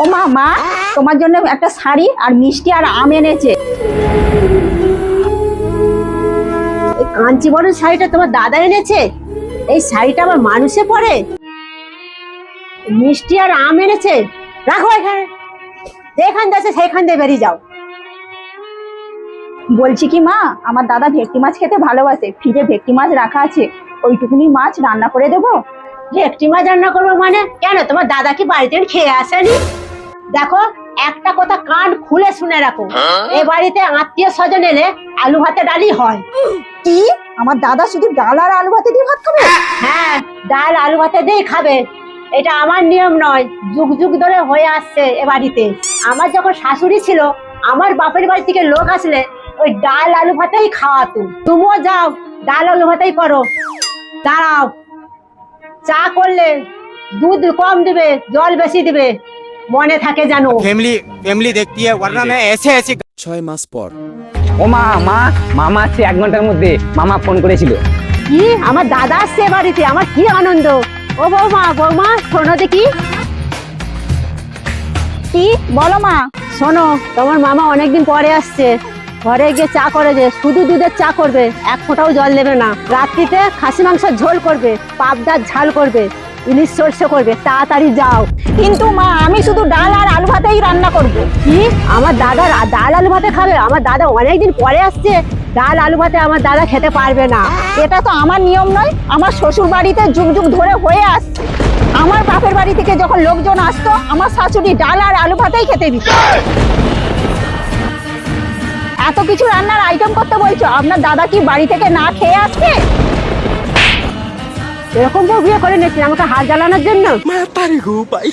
ও মা, মা তোমার জন্য একটা শাড়ি আর মিষ্টি আর আম এনেছে। এই কাঞ্চিবরণ শাড়িটা তোমার দাদা এনেছে? এই শাড়িটা আবার মানুষে পরে? মিষ্টি আর আম এনেছে, রাখো এখানে। যেখান দিয়ে সেইখান দিয়ে বেরিয়ে যাও। বলছি কি মা, আমার দাদা ভেটকি মাছ খেতে ভালোবাসে, ফ্রিজে ভেটকি মাছ রাখা আছে, ওইটুকুনি মাছ রান্না করে দেবো। ভেটকি মাছ রান্না করবো মানে? কেন, তোমার দাদা কি বাড়িতে খেয়ে আসেনি? দেখো, একটা কথা কান খুলে শুনে রাখো, এ বাড়িতে আত্মীয় স্বজন এলে আলু ভাতে ডালি হয়। কি, আমার দাদা শুধু ডাল আর আলু ভাতে দিয়ে ভাত খাবে? হ্যাঁ, ডাল আলু ভাতে দিয়েই খাবে। এটা আমার নিয়ম নয়, যুগ যুগ ধরে হয়ে আসছে এ বাড়িতে। আমার যখন শাশুড়ি ছিল, আমার বাপের বাড়ি থেকে লোক আসলে ওই ডাল আলু ভাতেই খাওয়াতো। তুমিও যাও, ডাল আলু ভাতেই করো। দাঁড়াও, চা করলে দুধ কম দিবে, জল বেশি দিবে, মনে থাকে জানো। फैमिली फैमिली देखती है वरना मैं ऐसे ऐसे 6 মাস পর। ও মা, মামা আসছে 1 ঘন্টার মধ্যে। মামা ফোন করেছিল। কি, আমার দাদা আসছে এ বাড়িতে, আমার কি আনন্দ। ও বৌমা শোনো দেখি। কি বলো মা? শোনো, তোমার মামা অনেকদিন পরে আসছে, ঘরে গিয়ে চা করে যে, শুধু দুধের চা করবে, এক ফোঁটাও জল দেবে না। রাত্রিতে খাসি মাংসের ঝোল করবে, পাবদার ঝাল করবে, ইলিশ সর্ষে করবে। তাড়াতাড়ি যাও। কিন্তু মা, আমি শুধু ডাল আর আলু ভাতেই রান্না করব। কি, আমার দাদা ডাল আলু ভাতে খাবে? আমার দাদা অনেকদিন পরে আসছে, ডাল আলু ভাতে আমার দাদা খেতে পারবে না। এটা তো আমার নিয়ম নয়, আমার শ্বশুর বাড়িতে যুগ যুগ ধরে হয়ে আসছে। আমার বাপের বাড়ি থেকে যখন লোকজন আসতো, আমার শাশুড়ি ডাল আর আলু ভাতেই খেতে দিত। এত কিছু রান্নার আইটেম করতে বলছো, আপনার দাদা কি বাড়ি থেকে না খেয়ে আসছে? এরকম বউ বিয়ে করে নিয়েছি আমাকে হার জ্বালানোর জন্য? মাতারি গো ভাই।